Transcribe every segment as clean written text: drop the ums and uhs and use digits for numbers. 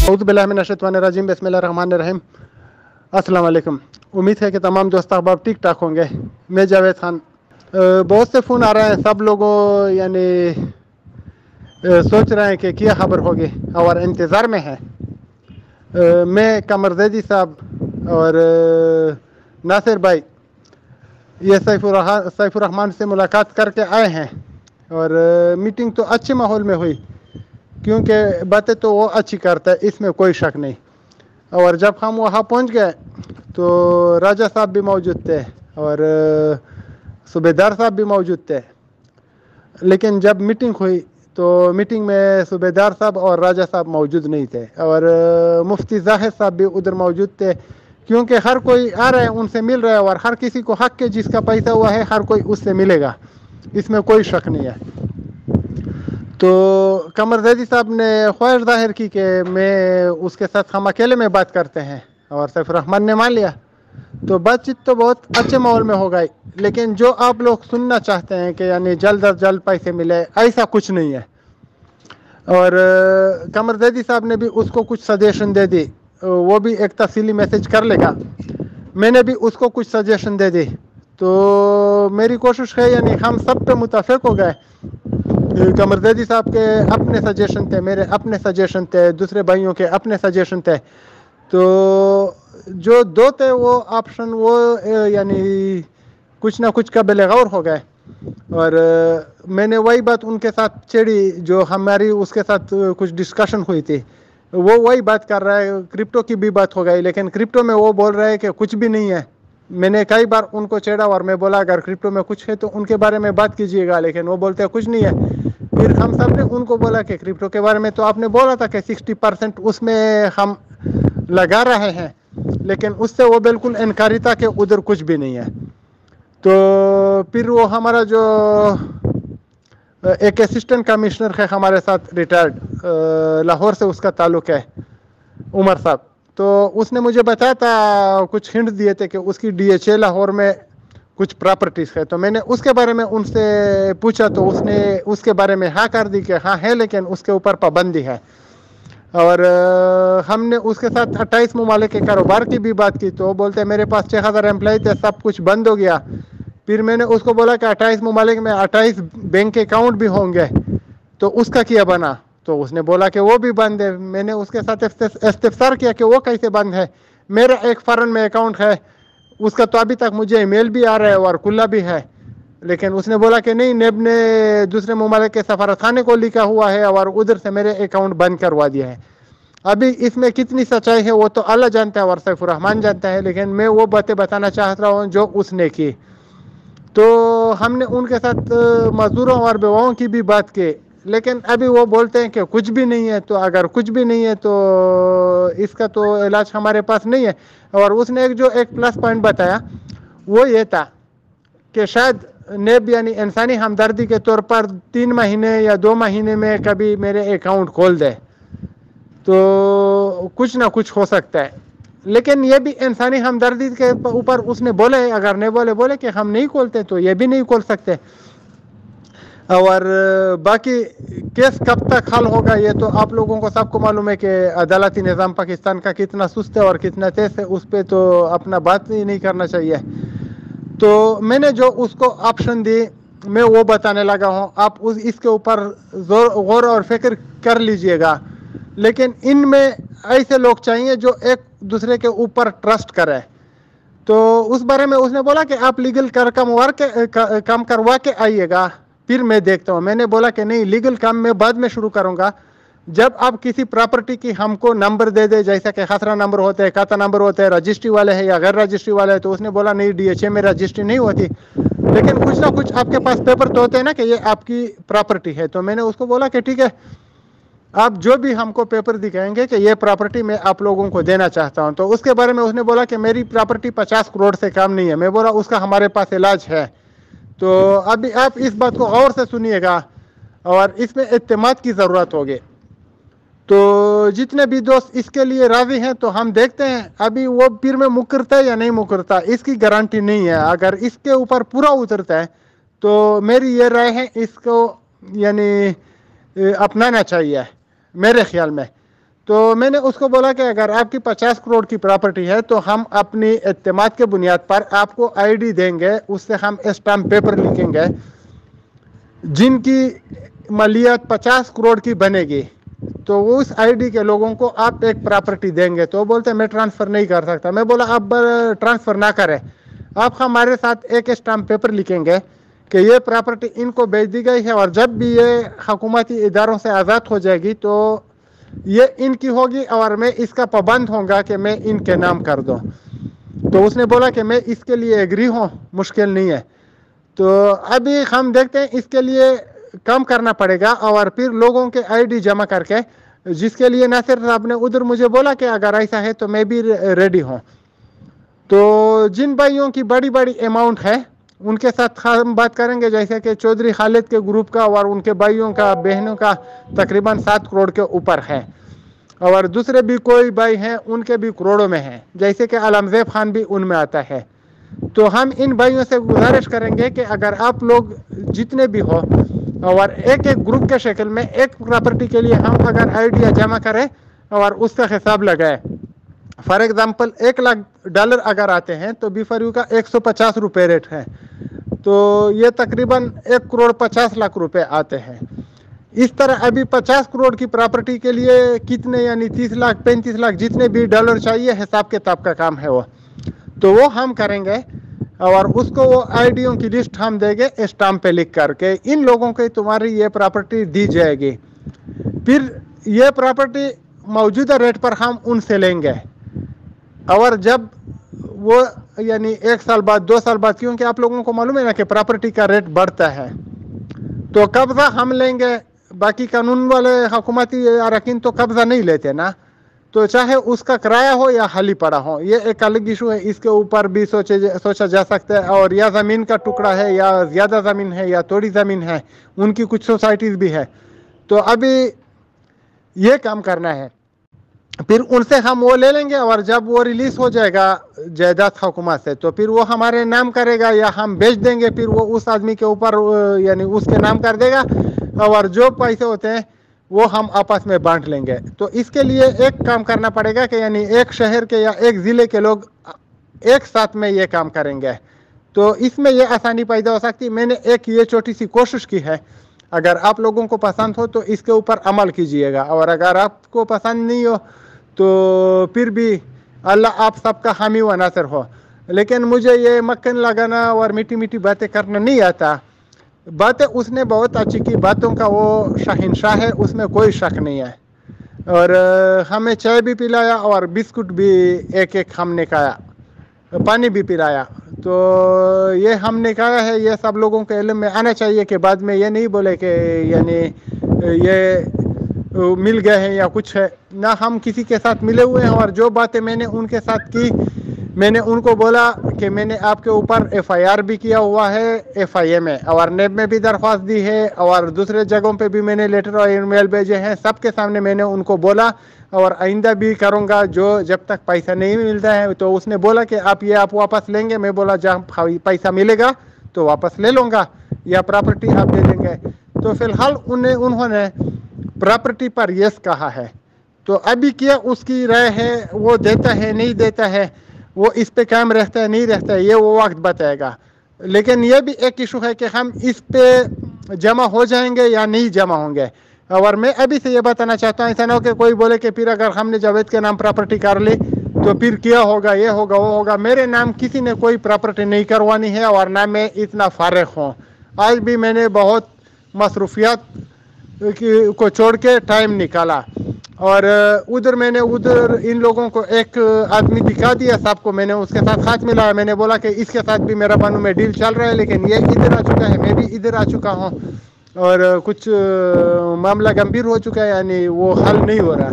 اعوذ باللہ من الشیطان الرجیم بسم اللہ الرحمن الرحیم السلام علیکم. امید ہے کہ تمام دوست احباب ٹھیک ٹھاک ہوں گے. میں جاوید خان. بہت سے فون آ رہے ہیں, سب لوگوں یعنی سوچ رہے ہیں کہ کیا خبر ہوگی اور انتظار میں ہے. میں قمر زیدی صاحب اور ناصر بھائی یہ سیف الرحمان سے ملاقات کر کے آئے ہیں, اور میٹنگ تو اچھے ماحول میں ہوئی کیونکہ باتیں تو وہ اچھی کرتا ہے, اس میں کوئی شک نہیں. اور جب ہم وہاں پہنچ گئے تو راجہ صاحب بھی موجود تھے اور صوبیدار صاحب بھی موجود تھے. لیکن جب میٹنگ ہوئی تو میٹنگ میں صوبیدار صاحب اور راجہ صاحب موجود نہیں تھے, اور مفتی زاہد صاحب بھی ادھر موجود تھے, کیونکہ ہر کوئی آ رہا ہے ان سے مل رہا ہے, اور ہر کسی کو حق کے جس کا پیسہ ہوا ہے ہر کوئی اس سے ملے گا, اس میں کوئی شک نہیں ہے. تو قمر زیدی صاحب نے خواہش ظاہر کی کہ میں اس کے ساتھ ہم اکیلے میں بات کرتے ہیں, اور سیف الرحمان نے مان لیا. تو بات چیت تو بہت اچھے ماحول میں ہو گئی, لیکن جو آپ لوگ سننا چاہتے ہیں کہ یعنی جلد از جلد پیسے ملے, ایسا کچھ نہیں ہے. اور قمر زیدی صاحب نے بھی اس کو کچھ سجیشن دے دی, وہ بھی ایک تفصیلی میسج کر لے گا. میں نے بھی اس کو کچھ سجیشن دے دی. تو میری کوشش ہے یعنی ہم سب پہ متفق ہو گئے. قمر زیدی صاحب کے اپنے سجیشن تھے, میرے اپنے سجیشن تھے, دوسرے بھائیوں کے اپنے سجیشن تھے. تو جو دو تھے وہ آپشن وہ یعنی کچھ نہ کچھ قابل غور ہو گئے. اور میں نے وہی بات ان کے ساتھ چھیڑی جو ہماری اس کے ساتھ کچھ ڈسکشن ہوئی تھی, وہ وہی بات کر رہا ہے. کرپٹو کی بھی بات ہو گئی, لیکن کرپٹو میں وہ بول رہے ہیں کہ کچھ بھی نہیں ہے. میں نے کئی بار ان کو چھیڑا اور میں بولا اگر کرپٹو میں کچھ ہے تو ان کے بارے میں بات کیجیے گا, لیکن وہ بولتے ہیں کچھ نہیں ہے. پھر ہم سب نے ان کو بولا کہ کرپٹو کے بارے میں تو آپ نے بولا تھا کہ 60% اس میں ہم لگا رہے ہیں, لیکن اس سے وہ بالکل انکاری تھا کہ ادھر کچھ بھی نہیں ہے. تو پھر وہ ہمارا جو ایک اسسٹنٹ کمشنر ہے ہمارے ساتھ ریٹائرڈ, لاہور سے اس کا تعلق ہے, عمر صاحب, تو اس نے مجھے بتایا تھا, کچھ ہنٹ دیے تھے کہ اس کی ڈی ایچ اے لاہور میں کچھ پراپرٹیز ہے. تو میں نے اس کے بارے میں ان سے پوچھا تو اس نے اس کے بارے میں ہاں کر دی کہ ہاں ہے, لیکن اس کے اوپر پابندی ہے. اور ہم نے اس کے ساتھ 28 ممالک کے کاروبار کی بھی بات کی, تو وہ بولتے ہیں میرے پاس 6000 امپلائی تھے, سب کچھ بند ہو گیا. پھر میں نے اس کو بولا کہ 28 ممالک میں 28 بینک اکاؤنٹ بھی ہوں گے, تو اس کا کیا بنا؟ تو اس نے بولا کہ وہ بھی بند ہے. میں نے اس کے ساتھ استفسار کیا کہ وہ کیسے بند ہے. میرا ایک فارن میں اکاؤنٹ ہے, اس کا تو ابھی تک مجھے ای میل بھی آ رہا ہے اور کھلا بھی ہے, لیکن اس نے بولا کہ نہیں, نیب نے دوسرے ممالک کے سفارت خانے کو لکھا ہوا ہے اور ادھر سے میرے اکاؤنٹ بند کروا دیا ہے. ابھی اس میں کتنی سچائی ہے وہ تو اللہ جانتا ہے اور سیف الرحمان جانتا ہے, لیکن میں وہ باتیں بتانا چاہتا ہوں جو اس نے کی. تو ہم نے ان کے ساتھ مزدوروں اور بیواؤں کی بھی بات کی, لیکن ابھی وہ بولتے ہیں کہ کچھ بھی نہیں ہے. تو اگر کچھ بھی نہیں ہے تو اس کا تو علاج ہمارے پاس نہیں ہے. اور اس نے جو ایک پلس پوائنٹ بتایا وہ یہ تھا کہ شاید نیب یعنی انسانی ہمدردی کے طور پر 3 مہینے یا 2 مہینے میں کبھی میرے اکاؤنٹ کھول دے, تو کچھ نہ کچھ ہو سکتا ہے. لیکن یہ بھی انسانی ہمدردی کے اوپر اس نے بولے, اگر نہیں بولے کہ ہم نہیں کھولتے تو یہ بھی نہیں کھول سکتے. اور باقی کیس کب تک حل ہوگا یہ تو آپ لوگوں کو سب کو معلوم ہے کہ عدالتی نظام پاکستان کا کتنا سست ہے اور کتنا تیز ہے, اس پہ تو اپنا بات ہی نہیں کرنا چاہیے. تو میں نے جو اس کو آپشن دی میں وہ بتانے لگا ہوں, آپ اس کے اوپر غور اور فکر کر لیجئے گا. لیکن ان میں ایسے لوگ چاہیے جو ایک دوسرے کے اوپر ٹرسٹ کرے. تو اس بارے میں اس نے بولا کہ آپ لیگل کام کروا کے آئیے گا, پھر میں دیکھتا ہوں. میں نے بولا کہ نہیں, لیگل کام میں بعد میں شروع کروں گا. جب آپ کسی پراپرٹی کی ہم کو نمبر دے دے, جیسا کہ خسرہ نمبر ہوتا ہے, کھاتہ نمبر ہوتا ہے, رجسٹری والے ہیں یا غیر رجسٹری والے ہیں, تو اس نے بولا نہیں ڈی ایچ اے میں رجسٹری نہیں ہوتی, لیکن کچھ نہ کچھ آپ کے پاس پیپر تو ہوتے ہیں نا کہ یہ آپ کی پراپرٹی ہے. تو میں نے اس کو بولا کہ ٹھیک ہے, آپ جو بھی ہم کو پیپر دکھائیں گے کہ یہ پراپرٹی میں آپ لوگوں کو دینا چاہتا ہوں. تو اس کے بارے میں اس نے بولا کہ میری پراپرٹی 50 کروڑ سے کام نہیں ہے. میں بولا اس کا ہمارے پاس علاج ہے. تو ابھی آپ اس بات کو غور سے سنیے گا, اور اس میں اعتماد کی ضرورت ہوگی. تو جتنے بھی دوست اس کے لیے راضی ہیں تو ہم دیکھتے ہیں ابھی وہ پھر میں مکرتا ہے یا نہیں مکرتا, اس کی گارنٹی نہیں ہے. اگر اس کے اوپر پورا اترتا ہے تو میری یہ رائے ہے اس کو یعنی اپنانا چاہیے میرے خیال میں. تو میں نے اس کو بولا کہ اگر آپ کی 50 کروڑ کی پراپرٹی ہے تو ہم اپنی اعتماد کے بنیاد پر آپ کو آئی ڈی دیں گے, اس سے ہم اسٹامپ پیپر لکھیں گے جن کی مالیت 50 کروڑ کی بنے گی, تو اس آئی ڈی کے لوگوں کو آپ ایک پراپرٹی دیں گے. تو بولتے میں ٹرانسفر نہیں کر سکتا. میں بولا آپ ٹرانسفر نہ کریں, آپ ہمارے ساتھ ایک اسٹامپ پیپر لکھیں گے کہ یہ پراپرٹی ان کو بیچ دی گئی ہے, اور جب بھی یہ حکومتی اداروں سے آزاد ہو جائے گی تو یہ ان کی ہوگی, اور میں اس کا پابند ہوں گا کہ میں ان کے نام کر دوں. تو اس نے بولا کہ میں اس کے لیے ایگری ہوں, مشکل نہیں ہے. تو ابھی ہم دیکھتے ہیں, اس کے لیے کم کرنا پڑے گا, اور پھر لوگوں کے آئی ڈی جمع کر کے, جس کے لیے ناصر صاحب نے ادھر مجھے بولا کہ اگر ایسا ہے تو میں بھی ریڈی ہوں. تو جن بھائیوں کی بڑی بڑی اماؤنٹ ہے ان کے ساتھ ہم بات کریں گے, جیسے کہ چودھری خالد کے گروپ کا اور ان کے بھائیوں کا بہنوں کا تقریباً 7 کروڑ کے اوپر ہے, اور دوسرے بھی کوئی بھائی ہیں ان کے بھی کروڑوں میں ہیں, جیسے کہ علمزیب خان بھی ان میں آتا ہے. تو ہم ان بھائیوں سے گزارش کریں گے کہ اگر آپ لوگ جتنے بھی ہو, اور ایک ایک گروپ کے شکل میں ایک پراپرٹی کے لیے ہم اگر آئیڈیا جمع کریں اور اس کا حساب لگائے, فار ایگزامپل $1,00,000 اگر آتے ہیں تو B4U کا 150 روپے ریٹ ہے, تو یہ تقریباً 1,50,00,000 روپے آتے ہیں. اس طرح ابھی 50 کروڑ کی پراپرٹی کے لیے کتنے, یعنی 30 لاکھ 35 لاکھ جتنے بھی ڈالر چاہیے, حساب کتاب کا کام ہے وہ, تو وہ ہم کریں گے. اور اس کو وہ آئی ڈیوں کی لسٹ ہم دیں گے اسٹامپ پہ لکھ کر کے, ان لوگوں کو تمہاری یہ پراپرٹی دی جائے گی. پھر یہ پراپرٹی موجودہ ریٹ پر ہم ان سے لیں گے, اور جب وہ یعنی 1 سال بعد 2 سال بعد, کیونکہ آپ لوگوں کو معلوم ہے نا کہ پراپرٹی کا ریٹ بڑھتا ہے, تو قبضہ ہم لیں گے. باقی قانون والے حکومتی اراکین تو قبضہ نہیں لیتے نا, تو چاہے اس کا کرایہ ہو یا خالی پڑا ہو, یہ ایک الگ ایشو ہے, اس کے اوپر بھی سوچا جا سکتا ہے. اور یا زمین کا ٹکڑا ہے یا زیادہ زمین ہے یا تھوڑی زمین ہے, ان کی کچھ سوسائٹیز بھی ہے, تو ابھی یہ کام کرنا ہے. پھر ان سے ہم وہ لے لیں گے, اور جب وہ ریلیز ہو جائے گا جائیداد حکومت سے تو پھر وہ ہمارے نام کرے گا یا ہم بیچ دیں گے, پھر وہ اس آدمی کے اوپر یعنی اس کے نام کر دے گا, اور جو پیسے ہوتے ہیں وہ ہم آپس میں بانٹ لیں گے. تو اس کے لیے ایک کام کرنا پڑے گا کہ یعنی ایک شہر کے یا ایک ضلع کے لوگ ایک ساتھ میں یہ کام کریں گے, تو اس میں یہ آسانی پیدا ہو سکتی. میں نے ایک یہ چھوٹی سی کوشش کی ہے, اگر آپ لوگوں کو پسند ہو تو اس کے اوپر عمل کیجئے گا, اور اگر آپ کو پسند نہیں ہو تو پھر بھی اللہ آپ سب کا حامی و ناصر ہو. لیکن مجھے یہ مکھن لگانا اور میٹھی میٹھی باتیں کرنا نہیں آتا. باتیں اس نے بہت اچھی کی, باتوں کا وہ شہنشاہ ہے, اس میں کوئی شک نہیں ہے. اور ہمیں چائے بھی پلایا اور بسکٹ بھی ایک ایک ہم نے کھایا, پانی بھی پلایا. تو یہ ہم نے کہا ہے, یہ سب لوگوں کے علم میں آنا چاہیے کہ بعد میں یہ نہیں بولے کہ یعنی یہ مل گئے ہیں یا کچھ ہے نہ. ہم کسی کے ساتھ ملے ہوئے ہیں, اور جو باتیں میں نے ان کے ساتھ کی, میں نے ان کو بولا کہ میں نے آپ کے اوپر FIR بھی کیا ہوا ہے FIA میں, اور نیب میں بھی درخواست دی ہے, اور دوسرے جگہوں پہ بھی میں نے لیٹر اور ای میل بھیجے ہیں. سب کے سامنے میں نے ان کو بولا, اور آئندہ بھی کروں گا, جو جب تک پیسہ نہیں ملتا ہے. تو اس نے بولا کہ آپ واپس لیں گے. میں بولا جب پیسہ ملے گا تو واپس لے لوں گا, یا پراپرٹی آپ دے دیں گے. تو فی الحال انہوں نے پراپرٹی پر یس کہا ہے. تو ابھی کیا اس کی رائے ہے, وہ دیتا ہے نہیں دیتا ہے, وہ اس پہ کام رہتا ہے نہیں رہتا ہے, یہ وہ وقت بتائے گا. لیکن یہ بھی ایک ایشو ہے کہ ہم اس پہ جمع ہو جائیں گے یا نہیں جمع ہوں گے. اور میں ابھی سے یہ بتانا چاہتا ہوں, ایسا نہ ہو کہ کوئی بولے کہ پھر اگر ہم نے جاوید کے نام پراپرٹی کر لی تو پھر کیا ہوگا, یہ ہوگا وہ ہوگا. میرے نام کسی نے کوئی پراپرٹی نہیں کروانی ہے, اور نہ میں اتنا فارغ ہوں. آج بھی میں نے بہت مصروفیات کو چھوڑ کے ٹائم نکالا, اور ادھر میں نے ان لوگوں کو ایک آدمی دکھا دیا سب کو. میں نے اس کے ساتھ ہاتھ ملایا, میں نے بولا کہ اس کے ساتھ بھی میرا بانو میں ڈیل چل رہا ہے, لیکن یہ ادھر آ چکا ہے, میں بھی ادھر آ چکا ہوں, اور کچھ معاملہ گمبھیر ہو چکا ہے, یعنی وہ حل نہیں ہو رہا.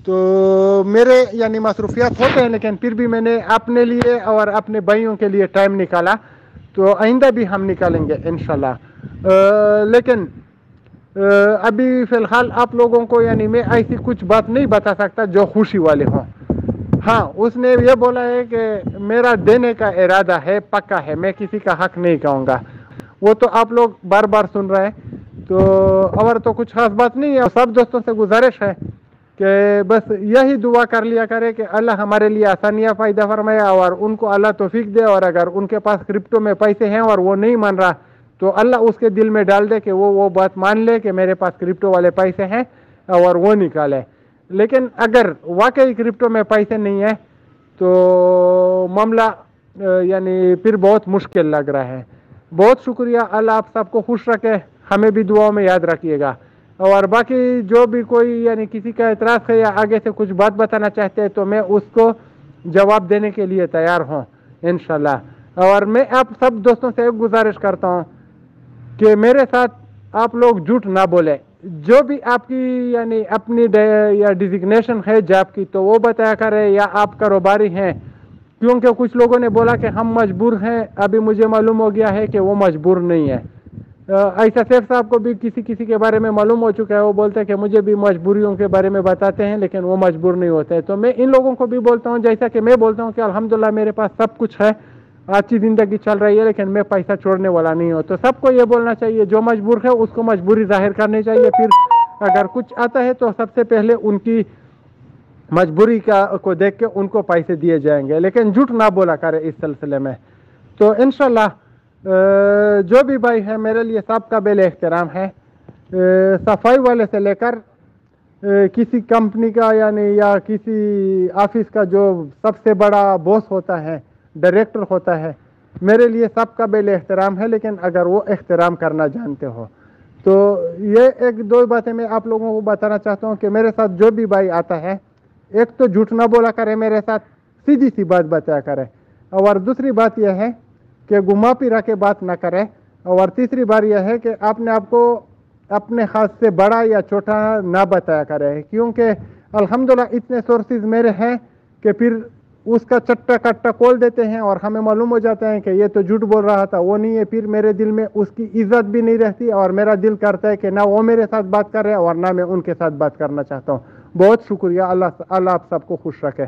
تو میرے یعنی مصروفیات ہوتے ہیں, لیکن پھر بھی میں نے اپنے لیے اور اپنے بھائیوں کے لیے ٹائم نکالا. تو آئندہ بھی ہم نکالیں گے انشاءاللہ. لیکن ابھی فی الحال آپ لوگوں کو یعنی میں ایسی کچھ بات نہیں بتا سکتا جو خوشی والے ہوں. ہاں, اس نے یہ بولا ہے کہ میرا دینے کا ارادہ ہے, پکا ہے, میں کسی کا حق نہیں کہوں گا. وہ تو آپ لوگ بار بار سن رہے ہیں, تو اور تو کچھ خاص بات نہیں ہے. سب دوستوں سے گزارش ہے کہ بس یہی دعا کر لیا کرے کہ اللہ ہمارے لیے آسانیاں پیدا فرمائے اور ان کو اللہ توفیق دے، اور اگر ان کے پاس کرپٹو میں پیسے ہیں اور وہ نہیں مان رہا تو اللہ اس کے دل میں ڈال دے کہ وہ بات مان لے کہ میرے پاس کرپٹو والے پیسے ہیں اور وہ نکالے۔ لیکن اگر واقعی کرپٹو میں پیسے نہیں ہیں تو معاملہ یعنی پھر بہت مشکل لگ رہا ہے۔ بہت شکریہ، اللہ آپ سب کو خوش رکھے، ہمیں بھی دعاؤں میں یاد رکھیے گا۔ اور باقی جو بھی کوئی یعنی کسی کا اعتراض ہے یا آگے سے کچھ بات بتانا چاہتے ہیں تو میں اس کو جواب دینے کے لیے تیار ہوں انشاءاللہ۔ اور میں آپ سب دوستوں سے ایک گزارش کرتا ہوں کہ میرے ساتھ آپ لوگ جھوٹ نہ بولیں۔ جو بھی آپ کی یعنی اپنی یا ڈیزگنیشن ہے جاب کی تو وہ بتایا کرے، یا آپ کاروباری ہیں، کیونکہ کچھ لوگوں نے بولا کہ ہم مجبور ہیں، ابھی مجھے معلوم ہو گیا ہے کہ وہ مجبور نہیں ہے۔ ایسا سیف صاحب کو بھی کسی کے بارے میں معلوم ہو چکا ہے، وہ بولتے ہیں کہ مجھے بھی مجبوریوں کے بارے میں بتاتے ہیں لیکن وہ مجبور نہیں ہوتے۔ تو میں ان لوگوں کو بھی بولتا ہوں، جیسا کہ میں بولتا ہوں کہ الحمدللہ میرے پاس سب کچھ ہے، اچھی زندگی چل رہی ہے، لیکن میں پیسہ چھوڑنے والا نہیں ہوں۔ تو سب کو یہ بولنا چاہیے، جو مجبور ہے اس کو مجبوری ظاہر کرنی چاہیے، پھر اگر کچھ آتا ہے تو سب سے پہلے ان کی مجبوری کو دیکھ کے ان کو پیسے دیے جائیں گے، لیکن جھوٹ نہ بولا کرے اس سلسلے میں۔ تو انشاءاللہ جو بھی بھائی ہے میرے لیے سب کا قابل احترام ہے، صفائی والے سے لے کر کسی کمپنی کا یعنی یا کسی آفس کا جو سب سے بڑا باس ہوتا ہے، ڈائریکٹر ہوتا ہے، میرے لیے سب کا قابل احترام ہے، لیکن اگر وہ احترام کرنا جانتے ہو تو یہ ایک دو باتیں میں آپ لوگوں کو بتانا چاہتا ہوں کہ میرے ساتھ جو بھی بھائی آتا ہے، ایک تو جھوٹ نہ بولا کرے، میرے ساتھ سیدھی سی بات بتایا کرے، اور دوسری بات یہ ہے کہ گما پھرا کے بات نہ کرے، اور تیسری بات یہ ہے کہ آپ نے آپ کو اپنے خاص سے بڑا یا چھوٹا نہ بتایا کرے، کیونکہ الحمدللہ اتنے سورسز میرے ہیں کہ پھر اس کا چٹا کٹا کھول دیتے ہیں اور ہمیں معلوم ہو جاتا ہے کہ یہ تو جھوٹ بول رہا تھا، وہ نہیں ہے، پھر میرے دل میں اس کی عزت بھی نہیں رہتی اور میرا دل کرتا ہے کہ نہ وہ میرے ساتھ بات کر رہے اور نہ میں ان کے ساتھ بات کرنا چاہتا ہوں۔ بہت شکریہ، اللہ آپ سب کو خوش رکھے۔